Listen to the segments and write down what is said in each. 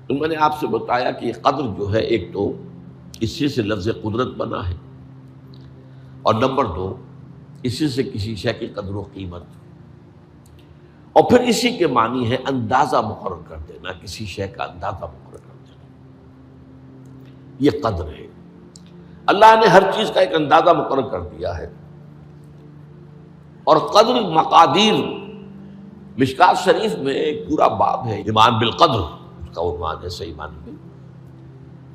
تو میں نے آپ سے بتایا کہ قدر جو ہے ایک تو اسی سے لفظ قدرت بنا ہے، اور نمبر دو اسی سے کسی شے کی قدر و قیمت، اور پھر اسی کے معنی ہے اندازہ مقرر کر دینا، کسی شے کا اندازہ مقرر کر دینا، یہ قدر ہے۔ اللہ نے ہر چیز کا ایک اندازہ مقرر کر دیا ہے، اور قدر مقادیر مشکات شریف میں ایک پورا باب ہے، ایمان بالقدر اس کا عنوان ہے صحیح معنی میں۔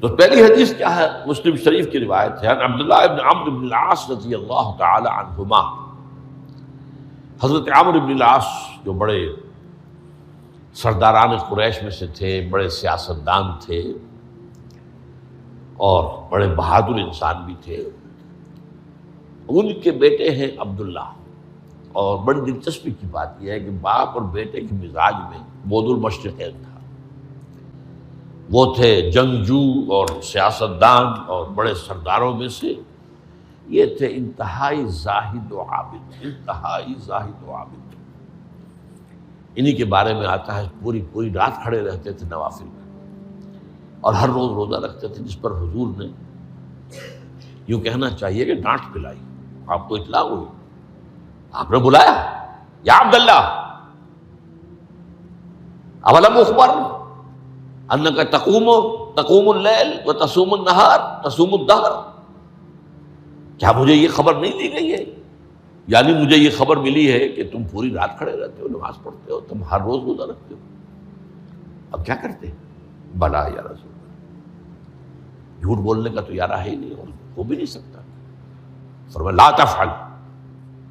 تو پہلی حدیث کیا ہے؟ مسلم شریف کی روایت ہے، عبداللہ ابن عمرو بن العاص رضی اللہ تعالی عنہما۔ حضرت عمرو بن العاص جو بڑے سرداران قریش میں سے تھے، بڑے سیاستدان تھے اور بڑے بہادر انسان بھی تھے، ان کے بیٹے ہیں عبداللہ۔ اور بڑی دلچسپی کی بات یہ ہے کہ باپ اور بیٹے کے مزاج میں بود المشرقین تھا، وہ تھے جنگجو اور سیاستدان اور بڑے سرداروں میں سے، یہ تھے انتہائی زاہد و عابد، انتہائی زاہد و عابد۔ انہی کے بارے میں آتا ہے پوری رات کھڑے رہتے تھے نوافل میں، اور ہر روز روزہ رکھتے تھے، جس پر حضور نے یوں کہنا چاہیے کہ ڈانٹ پلائی۔ آپ کو اطلاع ہوئی، آپ نے بلایا، یا عبداللہ اولم اخبر انک تقوم اللیل و تصوم النہار تصوم الدہر، کیا مجھے یہ خبر نہیں دی گئی ہے؟ یعنی مجھے یہ خبر ملی ہے کہ تم پوری رات کھڑے رہتے ہو، نماز پڑھتے ہو، تم ہر روز روزہ رکھتے ہو، اب کیا کرتے؟ بلا یا رسول اللہ، جھوٹ بولنے کا تو یارہ ہے ہی نہیں، اور ہو بھی نہیں سکتا۔ فرمایا لا تفعل،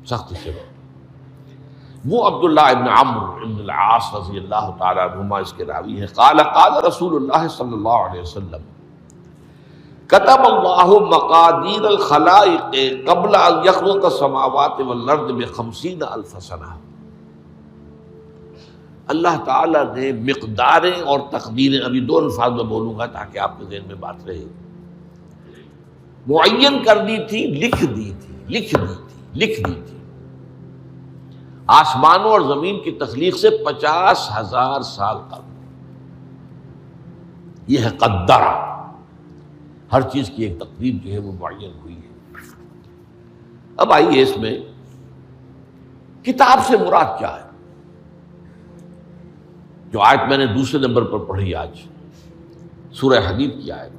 سخت سے بات۔ وہ عبداللہ ابن عمرو ابن العاص رضی اللہ تعالیٰ عنہما اس کے راوی ہیں، قال رسول اللہ صلی اللہ علیہ وسلم کتب اللہ مقادیر الخلائق قبل ان یخلق السماوات والارض ب50,000 سنہ۔ اللہ تعالیٰ نے مقداریں اور تقدیریں، ابھی دو الفاظ میں بولوں گا تاکہ آپ کے ذہن میں بات رہے، معین کر دی تھی، لکھ دی تھی آسمانوں اور زمین کی تخلیق سے 50,000 سال قبل۔ یہ ہے قدر، ہر چیز کی ایک تقدیر جو ہے وہ معین ہوئی ہے۔ اب آئیے اس میں کتاب سے مراد کیا ہے؟ جو آیت میں نے دوسرے نمبر پر پڑھی آج، سورہ حدید کی آیت،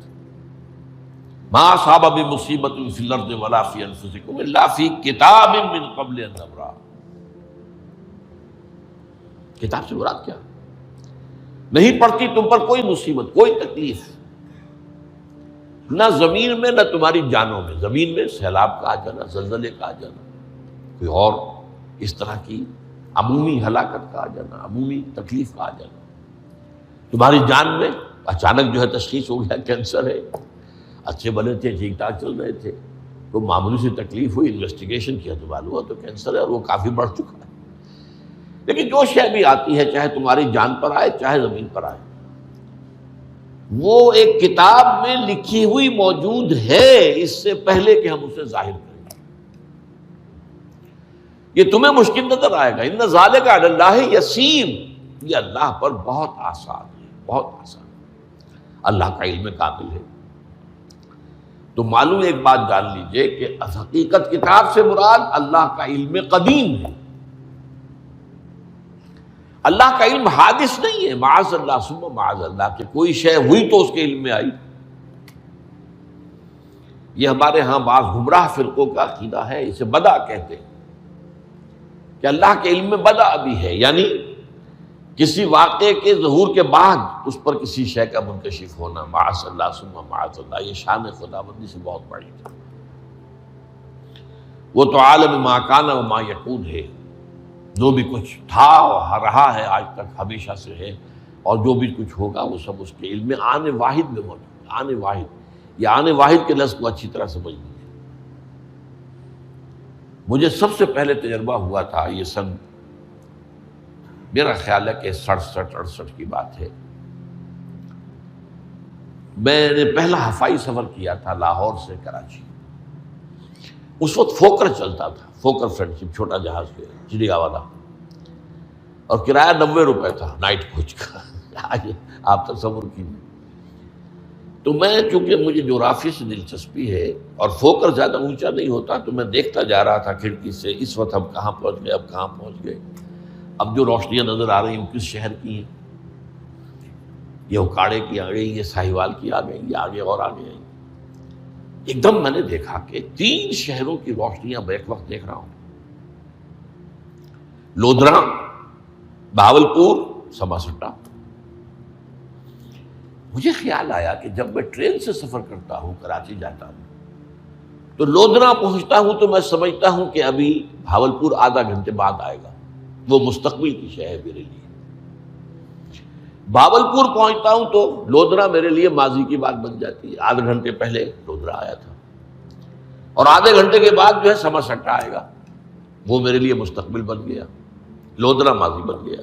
ما اصاب بمصیبۃ فی الارض ولا فی انفسکم الا فی کتاب من قبل ان نبرأ۔ کتاب سے مراد کیا؟ نہیں پڑتی تم پر کوئی مصیبت، کوئی تکلیف، نہ زمین میں نہ تمہاری جانوں میں۔ زمین میں سیلاب کا آ جانا، زلزلے کا آ جانا، کوئی اور اس طرح کی عمومی ہلاکت کا آ جانا، عمومی تکلیف کا آ جانا۔ تمہاری جان میں اچانک جو ہے تشخیص ہو گیا کینسر ہے، اچھے بنے تھے، ٹھیک ٹھاک چل رہے تھے، کوئی معمولی سی تکلیف ہوئی، انویسٹیگیشن کیا تو معلوم ہوا تو کینسر ہے، اور وہ کافی بڑھ چکا ہے۔ لیکن جو شے بھی آتی ہے، چاہے تمہاری جان پر آئے چاہے زمین پر آئے، وہ ایک کتاب میں لکھی ہوئی موجود ہے، اس سے پہلے کہ ہم اسے ظاہر کریں۔ یہ تمہیں مشکل نظر آئے گا، ان ذالک علی اللہ یسیر، یہ اللہ پر بہت آسان ہے، بہت آسان ہے، اللہ کا علم کامل ہے۔ تو معلوم ایک بات جان لیجئے کہ حقیقت کتاب سے مراد اللہ کا علم قدیم ہے۔ اللہ کا علم حادث نہیں ہے، معاذ اللہ ثم معاذ اللہ، کہ کوئی شے ہوئی تو اس کے علم میں آئی۔ یہ ہمارے ہاں بعض گمراہ فرقوں کا عقیدہ ہے، اسے بدع کہتے ہیں، کہ اللہ کے علم میں بدع بھی ہے، یعنی کسی واقعے کے ظہور کے بعد اس پر کسی شے کا منکشف ہونا، معاذ اللہ ثم معاذ اللہ۔ یہ شان خداوندی سے بہت بڑی ہے، وہ تو عالم ما کان و ما یکون ہے، جو بھی کچھ تھا اور رہا ہے آج تک ہمیشہ سے ہے، اور جو بھی کچھ ہوگا وہ سب اس کے علم میں آن واحد میں موجود ہے۔ آن واحد، یہ آن واحد کے لفظ کو اچھی طرح سمجھ لیجیے۔ مجھے سب سے پہلے تجربہ ہوا تھا، یہ سن میرا خیال ہے کہ 67-68 کی بات ہے، میں نے پہلا ہفائی سفر کیا تھا لاہور سے کراچی۔ اس وقت فوکر چلتا تھا، فوکر فرینڈ شپ، چھوٹا جہاز چڑیا والا، اور کرایہ 90 روپے تھا نائٹ کوچ کا۔ آپ تصور کیجیے. تو میں چونکہ مجھے جغرافی سے دلچسپی ہے اور فوکس زیادہ اونچا نہیں ہوتا، تو میں دیکھتا جا رہا تھا کھڑکی سے، اس وقت ہم کہاں پہنچ گئے، اب کہاں پہنچ گئے. اب جو روشنیاں نظر آ رہی ہیں کس شہر کی ہیں؟ یہ اکاڑے کی آ گئی، یہ ساہیوال کی آ گئی، یہ آگے اور آگے آئی. ایک دم میں نے دیکھا کہ 3 شہروں کی روشنیاں میں ایک وقت دیکھ رہا ہوں. لودھرا، بہاولپور، سماسٹا. مجھے خیال آیا کہ جب میں ٹرین سے سفر کرتا ہوں، کراچی جاتا ہوں، تو لودھرا پہنچتا ہوں تو میں سمجھتا ہوں کہ ابھی بہاولپور آدھا گھنٹے بعد آئے گا. وہ مستقبل کی شے ہے میرے لیے. بہاولپور پہنچتا ہوں تو لودھرا میرے لیے ماضی کی بات بن جاتی ہے. آدھے گھنٹے پہلے لودھرا آیا تھا، اور آدھے گھنٹے کے بعد جو ہے سماسٹا آئے گا، وہ میرے لیے مستقبل بن گیا، لودھرا ماضی بن گیا.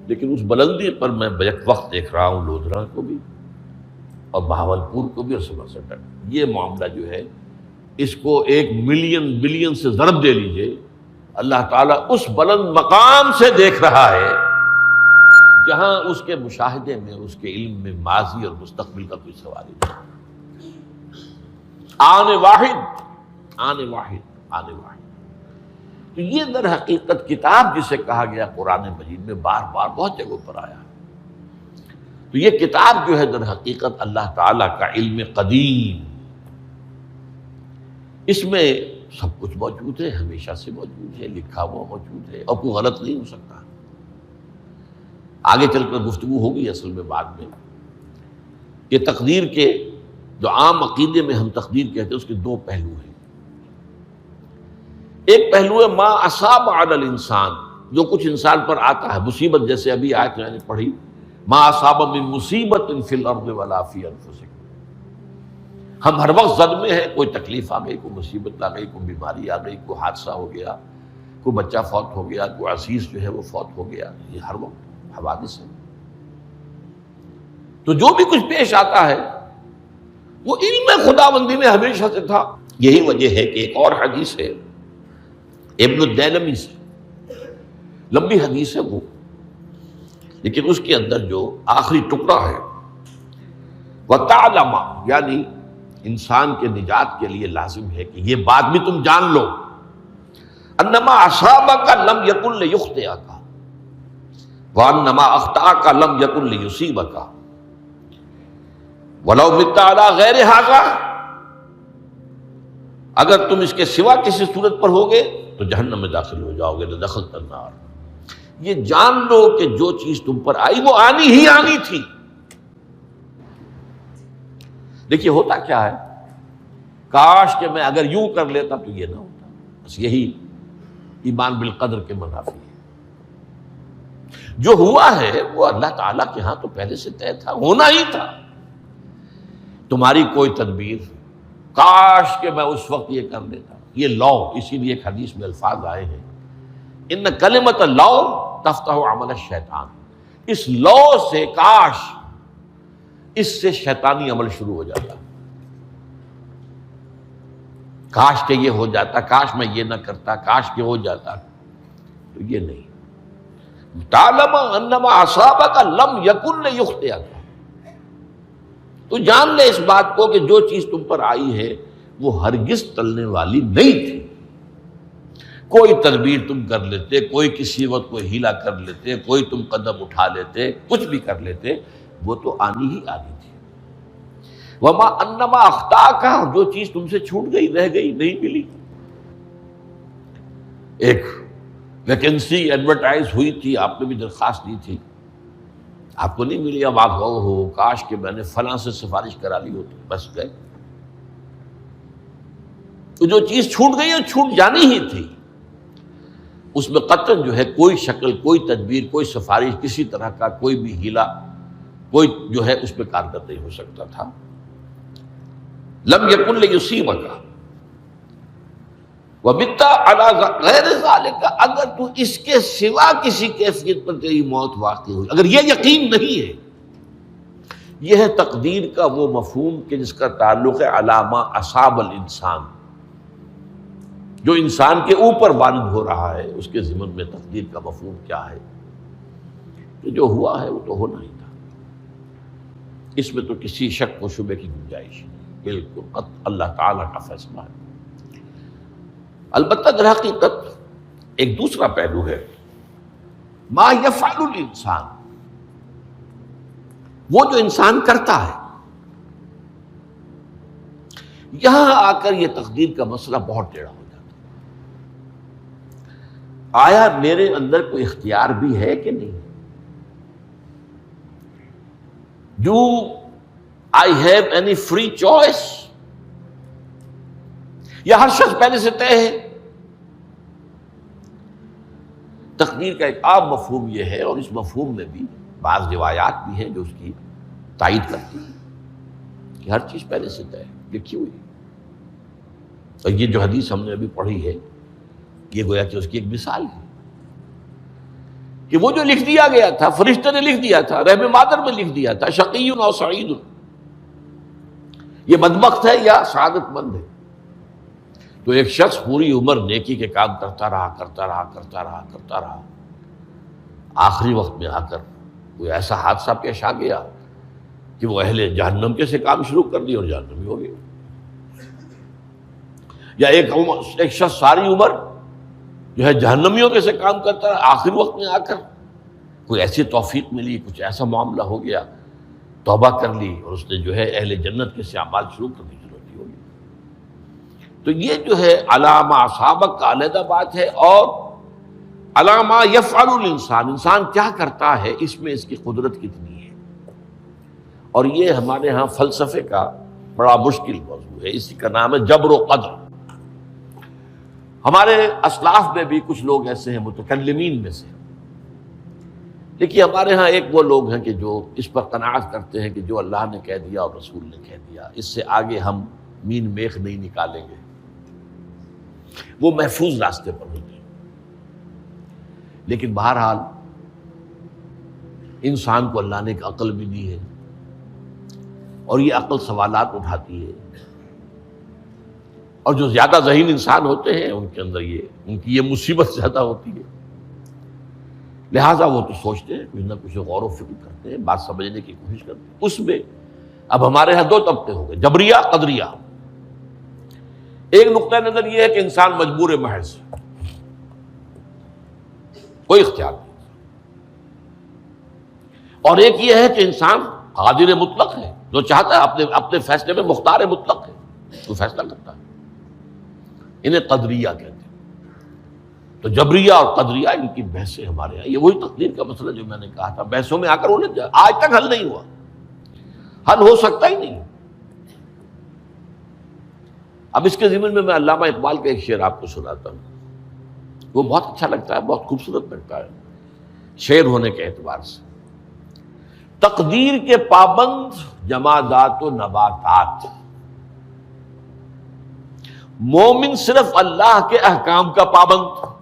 لیکن اس بلندی پر میں بیک وقت دیکھ رہا ہوں لودھرا کو بھی اور بہاولپور کو بھی اور سماسٹا. یہ معاملہ جو ہے اس کو 1 ملین بلین سے ضرب دے لیجئے. اللہ تعالیٰ اس بلند مقام سے دیکھ رہا ہے جہاں اس کے مشاہدے میں، اس کے علم میں ماضی اور مستقبل کا کوئی سوال ہی نہیں. آنے واحد، آنے واحد، آنے واحد. تو یہ در حقیقت کتاب جسے کہا گیا قرآن مجید میں بار بار بہت جگہوں پر آیا. تو یہ کتاب جو ہے در حقیقت اللہ تعالیٰ کا علم قدیم، اس میں سب کچھ موجود ہے، ہمیشہ سے موجود ہے، لکھا ہوا موجود ہے، اور کوئی غلط نہیں ہو سکتا. آگے چل کر گفتگو ہوگی اصل میں بعد میں کہ تقدیر کے جو عام عقیدے میں ہم تقدیر کہتے ہیں اس کے 2 پہلو ہیں. ایک پہلو ہے ما اصاب علی الانسان، جو کچھ انسان پر آتا ہے مصیبت، جیسے ابھی آیت میں نے پڑھی ما اصاب من مصیبت فی الارض ولا فی انفسکم. ہم ہر وقت زد میں ہیں، کوئی تکلیف آ گئی، کوئی مصیبت آ گئی، کوئی بیماری آ گئی، کوئی حادثہ ہو گیا، کوئی بچہ فوت ہو گیا، کوئی عزیز جو ہے وہ فوت ہو گیا. یہ ہر وقت حوادث ہے. تو جو بھی کچھ پیش آتا ہے وہ علم خداوندی میں ہمیشہ سے تھا. یہی وجہ ہے کہ ایک اور حدیث ہے ابن الدیلمی سے، لمبی حدیث ہے وہ، لیکن اس کے اندر جو آخری ٹکڑا ہے وَتَعْلَمَ، یعنی انسان کے نجات کے لیے لازم ہے کہ یہ بات بھی تم جان لو انما اصابک لم یکن لیخطئک وانما اخطأک لم یکن لیصیبک ولو مت علی غیر ھذا. اگر تم اس کے سوا کسی صورت پر ہوگے تو جہنم میں داخل ہو جاؤ گے، لدخلت النار. یہ جان لو کہ جو چیز تم پر آئی وہ آنی ہی آنی تھی. دیکھیے ہوتا کیا ہے، کاش کہ میں اگر یوں کر لیتا تو یہ نہ ہوتا. بس یہی ایمان بالقدر کے منافی ہے. جو ہوا ہے وہ اللہ تعالیٰ کے ہاں تو پہلے سے طے تھا، ہونا ہی تھا. تمہاری کوئی تدبیر، کاش کہ میں اس وقت یہ کر لیتا. یہ لا، اسی لیے ایک حدیث میں الفاظ آئے ہیں ان کلمۃ لا تفتح عمل الشیطان. اس لا سے، کاش، اس سے شیطانی عمل شروع ہو جاتا. کاش کہ یہ ہو جاتا، کاش میں یہ نہ کرتا، کاش کہ ہو جاتا. تو یہ نہیں. تعلم انما اصابک لم یکن لیخطئک. تو جان لے اس بات کو کہ جو چیز تم پر آئی ہے وہ ہرگز ٹلنے والی نہیں تھی. کوئی تدبیر تم کر لیتے، کوئی کسی وقت کوئی ہیلا کر لیتے، کوئی تم قدم اٹھا لیتے، کچھ بھی کر لیتے، وہ تو آنی ہی آنی تھی. وما انما اخطاک، جو چیز تم سے چھوٹ گئی، رہ گئی، نہیں ملی. ایک ویکنسی ایڈورٹائز ہوئی تھی، آپ نے بھی درخواست دی تھی، آپ کو نہیں ملی. اب آپ ہو کاش کہ میں نے فلاں سے سفارش کرا لی ہوتی. بس گئے. تو جو چیز چھوٹ گئی وہ چھوٹ جانی ہی تھی. اس میں قطعاً جو ہے کوئی شکل، کوئی تدبیر، کوئی سفارش، کسی طرح کا کوئی بھی ہیلا، کوئی جو ہے اس پہ کارگر نہیں ہو سکتا تھا. لم یکن لیصیبک ومت علی غیر ذالک. اگر تو اس کے سوا کسی کیفیت پر تیری موت واقع ہوئی، اگر یہ یقین نہیں ہے، یہ ہے تقدیر کا وہ مفہوم کہ جس کا تعلق ہے علامہ اصاب الانسان. جو انسان کے اوپر وارد ہو رہا ہے اس کے ضمن میں تقدیر کا مفہوم کیا ہے. کہ جو ہوا ہے وہ تو ہونا ہی تھا، اس میں تو کسی شک و شبے کی گنجائش نہیں، بالکل قطع اللہ تعالیٰ کا فیصلہ ہے۔ البتہ در حقیقت ایک دوسرا پہلو ہے، ما یفعل الانسان، وہ جو انسان کرتا ہے۔ یہاں آ کر یہ تقدیر کا مسئلہ بہت ٹیڑھا ہو جاتا ہے۔ آیا میرے اندر کوئی اختیار بھی ہے کہ نہیں؟ Do I have any free choice؟ یا ہر شخص پہلے سے طے ہے؟ تقدیر کا ایک عام مفہوم یہ ہے، اور اس مفہوم میں بھی بعض روایات بھی ہیں جو اس کی تائید کرتی ہیں کہ ہر چیز پہلے سے طے ہے، لکھی ہوئی۔ اور یہ جو حدیث ہم نے ابھی پڑھی ہے، یہ گویا کہ اس کی ایک مثال ہے کہ وہ جو لکھ دیا گیا تھا، فرشتے نے لکھ دیا تھا، رحم مادر میں لکھ دیا تھا، شقی و سعید، یہ بدبخت ہے یا سعادت مند ہے۔ تو ایک شخص پوری عمر نیکی کے کام کرتا رہا، آخری وقت میں آ کر کوئی ایسا حادثہ پیش آ گیا کہ وہ اہل جہنم کے سے کام شروع کر دی اور جہنمی ہو گیا۔ یا ایک شخص ساری عمر جو ہے جہنمیوں کے سے کام کرتا رہا، آخری وقت میں آ کر کوئی ایسی توفیق ملی، کچھ ایسا معاملہ ہو گیا، توبہ کر لی اور اس نے جو ہے اہل جنت کے سے اعمال شروع کرنے کی ضرورت ہوگی۔ تو یہ جو ہے علامہ سابق کا علیحدہ بات ہے، اور علامہ یفعل الانسان، انسان کیا کرتا ہے، اس میں اس کی قدرت کتنی ہے۔ اور یہ ہمارے ہاں فلسفے کا بڑا مشکل موضوع ہے، اسی کا نام ہے جبر و قدر۔ ہمارے اسلاف میں بھی کچھ لوگ ایسے ہیں متکلمین میں سے، دیکھیے ہمارے ہاں ایک وہ لوگ ہیں کہ جو اس پر قناعت کرتے ہیں کہ جو اللہ نے کہہ دیا اور رسول نے کہہ دیا، اس سے آگے ہم مین میخ نہیں نکالیں گے، وہ محفوظ راستے پر ہوتے ہیں۔ لیکن بہرحال انسان کو اللہ نے ایک عقل بھی دی ہے، اور یہ عقل سوالات اٹھاتی ہے، اور جو زیادہ ذہین انسان ہوتے ہیں ان کے اندر ان کی یہ مصیبت زیادہ ہوتی ہے، لہٰذا وہ تو سوچتے ہیں، کچھ نہ کچھ غور و فکر کرتے ہیں، بات سمجھنے کی کوشش کرتے ہیں۔ اس میں اب ہمارے ہاں دو طبقے ہو گئے، جبریہ قدریہ۔ ایک نقطہ نظر یہ ہے کہ انسان مجبور محض، کوئی اختیار نہیں، اور ایک یہ ہے کہ انسان قادر مطلق ہے، جو چاہتا ہے اپنے فیصلے میں مختار مطلق ہے، وہ فیصلہ کرتا ہے۔ انہیں قدریہ کہتے ہیں۔ تو جبریہ اور قدریہ ان کی بحثیں ہمارے یہاں، یہ وہی تقدیر کا مسئلہ جو میں نے کہا تھا، بحثوں میں آ کر انہیں آج تک حل نہیں ہوا، حل ہو سکتا ہی نہیں۔ اب اس کے ضمن میں علامہ اقبال کا ایک شعر آپ کو سناتا ہوں، وہ بہت اچھا لگتا ہے، بہت خوبصورت لگتا ہے شعر ہونے کے اعتبار سے۔ تقدیر کے پابند جمادات و نباتات، مومن صرف اللہ کے احکام کا پابند۔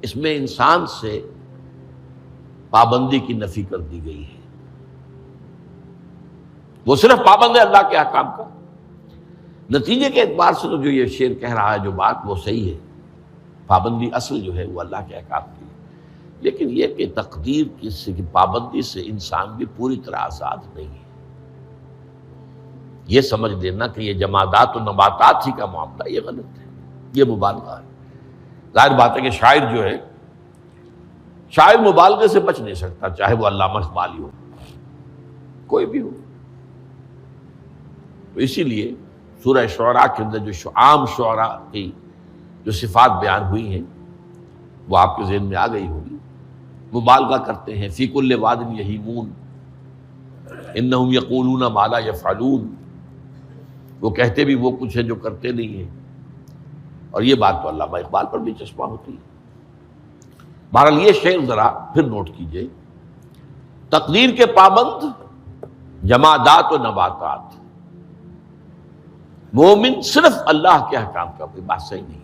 اس میں انسان سے پابندی کی نفی کر دی گئی ہے، وہ صرف پابند ہے اللہ کے احکام کا۔ نتیجے کے اعتبار سے تو جو یہ شعر کہہ رہا ہے جو بات، وہ صحیح ہے، پابندی اصل جو ہے وہ اللہ کے احکام کی ہے، لیکن یہ کہ تقدیر کی پابندی سے انسان بھی پوری طرح آزاد نہیں ہے۔ یہ سمجھ لینا کہ یہ جمادات و نباتات ہی کا معاملہ، یہ غلط ہے، یہ مبالغہ ہے۔ ظاہر بات ہے کہ شاعر جو ہے، شاعر مبالغے سے بچ نہیں سکتا، چاہے وہ علامہ اقبال ہی ہو، کوئی بھی ہو۔ تو اسی لیے سورہ شعراء کے اندر جو عام شعراء کی جو صفات بیان ہوئی ہیں وہ آپ کے ذہن میں آ گئی ہوگی۔ مبالغہ کرتے ہیں، فی کل واد یہیمون انہم یقولون ما لا یفعلون، وہ کہتے بھی وہ کچھ ہے جو کرتے نہیں ہیں، اور یہ بات تو علامہ اقبال پر بھی چشمہ ہوتی ہے۔ بہرحال یہ شعر ذرا پھر نوٹ کیجئے، تقدیر کے پابند جمادات و نباتات، مومن صرف اللہ کے احکام کا، کوئی بات صحیح نہیں۔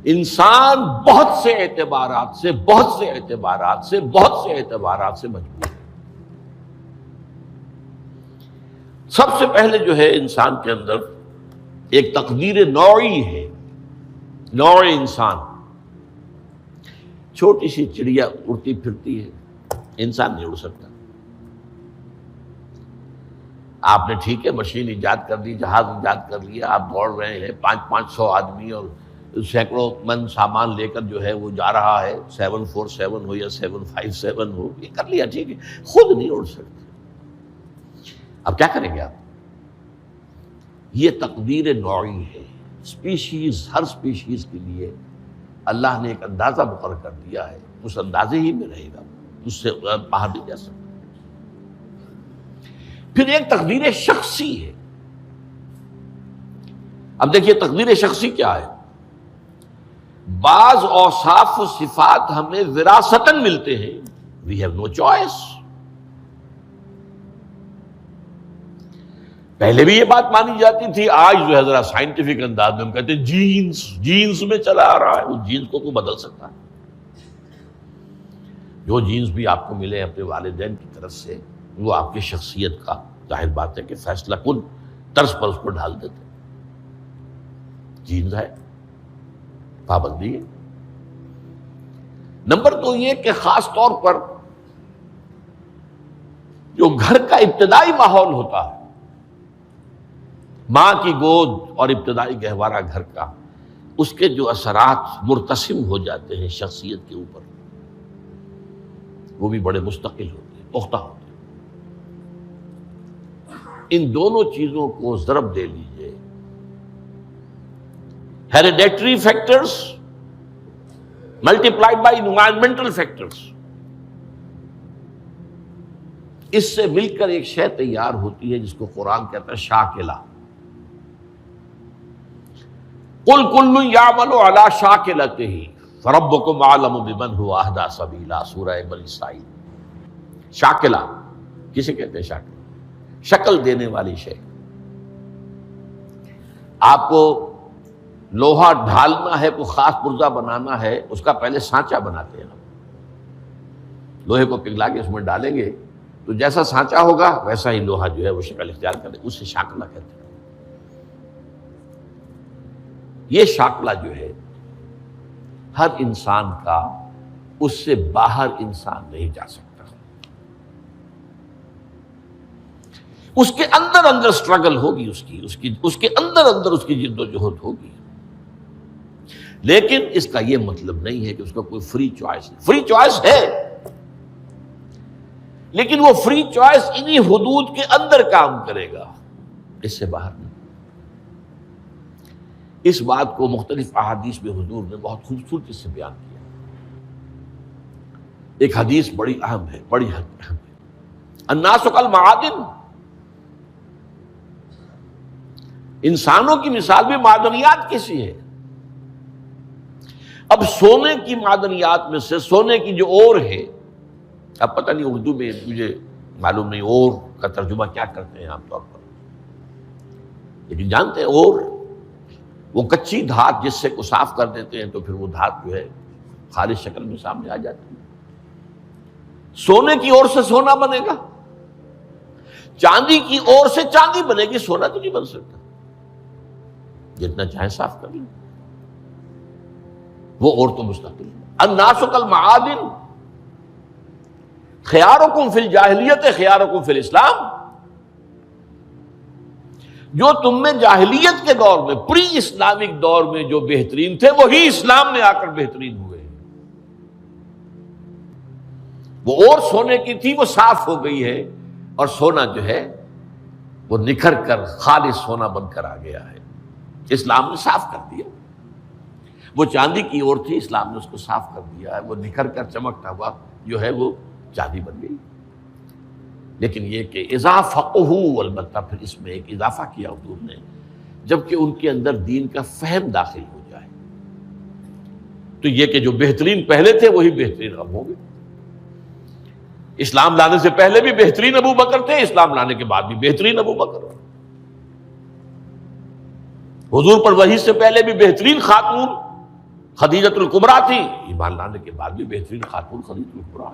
انسان بہت سے اعتبارات سے مجبور ہے۔ سب سے پہلے جو ہے انسان کے اندر ایک تقدیر نوعی ہے، نوع انسان۔ چھوٹی سی چڑیا اڑتی پھرتی ہے، انسان نہیں اڑ سکتا۔ آپ نے ٹھیک ہے مشین ایجاد کر دی، جہاز ایجاد کر لیا، آپ دوڑ رہے ہیں 500 آدمی اور سینکڑوں من سامان لے کر جو ہے وہ جا رہا ہے، 747 ہو یا 757 ہو، یہ کر لیا ٹھیک ہے، خود نہیں اڑ سکتے۔ اب کیا کریں گے آپ؟ یہ تقدیر نوعی ہے، اسپیشیز، ہر اسپیشیز کے لیے اللہ نے ایک اندازہ مقرر کر دیا ہے، اس اندازے ہی میں رہے گا، اس سے باہر نہیں جا سکتا۔ پھر ایک تقدیر شخصی ہے۔ اب دیکھیے تقدیر شخصی کیا ہے؟ بعض اوصاف و صفات ہمیں وراثتاً ملتے ہیں، وی ہیو نو چوائس۔ پہلے بھی یہ بات مانی جاتی تھی، آج جو ہے ذرا سائنٹیفک انداز میں ہم کہتے ہیں جینز میں چلا آ رہا ہے، اس جینز کو کوئی بدل سکتا ہے؟ جو جینز بھی آپ کو ملے اپنے والدین کی طرف سے، وہ آپ کی شخصیت کا ظاہر بات ہے کہ فیصلہ کن طرز پر اس کو ڈھال دیتے۔ جینز ہے، پابندی ہے۔ نمبر 2 یہ کہ خاص طور پر جو گھر کا ابتدائی ماحول ہوتا ہے، ماں کی گود اور ابتدائی گہوارہ گھر کا، اس کے جو اثرات مرتسم ہو جاتے ہیں شخصیت کے اوپر، وہ بھی بڑے مستقل ہوتے ہیں، پختہ ہوتے ہیں۔ ان دونوں چیزوں کو ضرب دے لیجئے، hereditary factors multiplied by environmental factors, اس سے مل کر ایک شے تیار ہوتی ہے جس کو قرآن کہتا ہے شاکلہ۔ قل کل یعمل علی شاکلتہ فربکم اعلم بمن هو اہدی سبیلا، سورہ بنی اسرائیل۔ شاکلہ کسے کہتے ہیں؟ شاکلہ شکل دینے والی شے۔ آپ کو لوہا ڈھالنا ہے، کوئی خاص پرزہ بنانا ہے، اس کا پہلے سانچہ بناتے ہیں ہم، لوہے کو پگھلا کے اس میں ڈالیں گے تو جیسا سانچہ ہوگا ویسا ہی لوہا جو ہے وہ شکل اختیار کرے، اسے شاکلہ کہتے ہیں۔ یہ شاکلہ جو ہے ہر انسان کا، اس سے باہر انسان نہیں جا سکتا۔ اس کے اندر سٹرگل ہوگی، اس کے اندر اس کی جد و جہد ہوگی، لیکن اس کا یہ مطلب نہیں ہے کہ اس کا کوئی فری چوائس ہے۔ فری چوائس ہے، لیکن وہ فری چوائس انہی حدود کے اندر کام کرے گا، اس سے باہر نہیں۔ اس بات کو مختلف احادیث میں حضور نے بہت خوبصورتی سے بیان کیا۔ ایک حدیث بڑی اہم ہے، بڑی اہم ہے۔ الناس کالمعادن، انسانوں کی مثال بھی معدنیات کیسی ہے۔ اب سونے کی معدنیات میں سے سونے کی جو اور ہے، اب پتہ نہیں اردو میں مجھے معلوم نہیں اور کا ترجمہ کیا کرتے ہیں عام طور پر، لیکن جانتے ہیں اور وہ کچی دھات جس سے کو صاف کر دیتے ہیں تو پھر وہ دھات جو ہے خالص شکل میں سامنے آ جاتی ہے۔ سونے کی اور سے سونا بنے گا، چاندی کی اور سے چاندی بنے گی، سونا تو نہیں بن سکتا، جتنا چاہے صاف کر لیں، وہ اور تو مستقل ہے۔ الناس کالمعادن خیارکم فی الجاہلیت خیارکم فی الاسلام، جو تم میں جاہلیت کے دور میں، پری اسلامک دور میں جو بہترین تھے، وہی اسلام میں آ کر بہترین ہوئے ہیں۔ وہ اور سونے کی تھی، وہ صاف ہو گئی ہے، اور سونا جو ہے وہ نکھر کر خالص سونا بن کر آ گیا ہے، اسلام نے صاف کر دیا۔ وہ چاندی کی اور تھی، اسلام نے اس کو صاف کر دیا ہے، وہ نکھر کر چمکتا ہوا جو ہے وہ چاندی بن گئی۔ لیکن یہ کہ اذا فقہوا، البتہ پھر اس میں ایک اضافہ کیا حضور نے، جبکہ ان کے اندر دین کا فہم داخل ہو جائے، تو یہ کہ جو بہترین پہلے تھے وہی بہترین اب ہوں گے۔ اسلام لانے سے پہلے بھی بہترین ابو بکر تھے، اسلام لانے کے بعد بھی بہترین ابو بکر۔ حضور پر وحی سے پہلے بھی بہترین خاتون خدیجۃ الکبریٰ تھی، ایمان لانے کے بعد بھی بہترین خاتون خدیجۃ الکبریٰ۔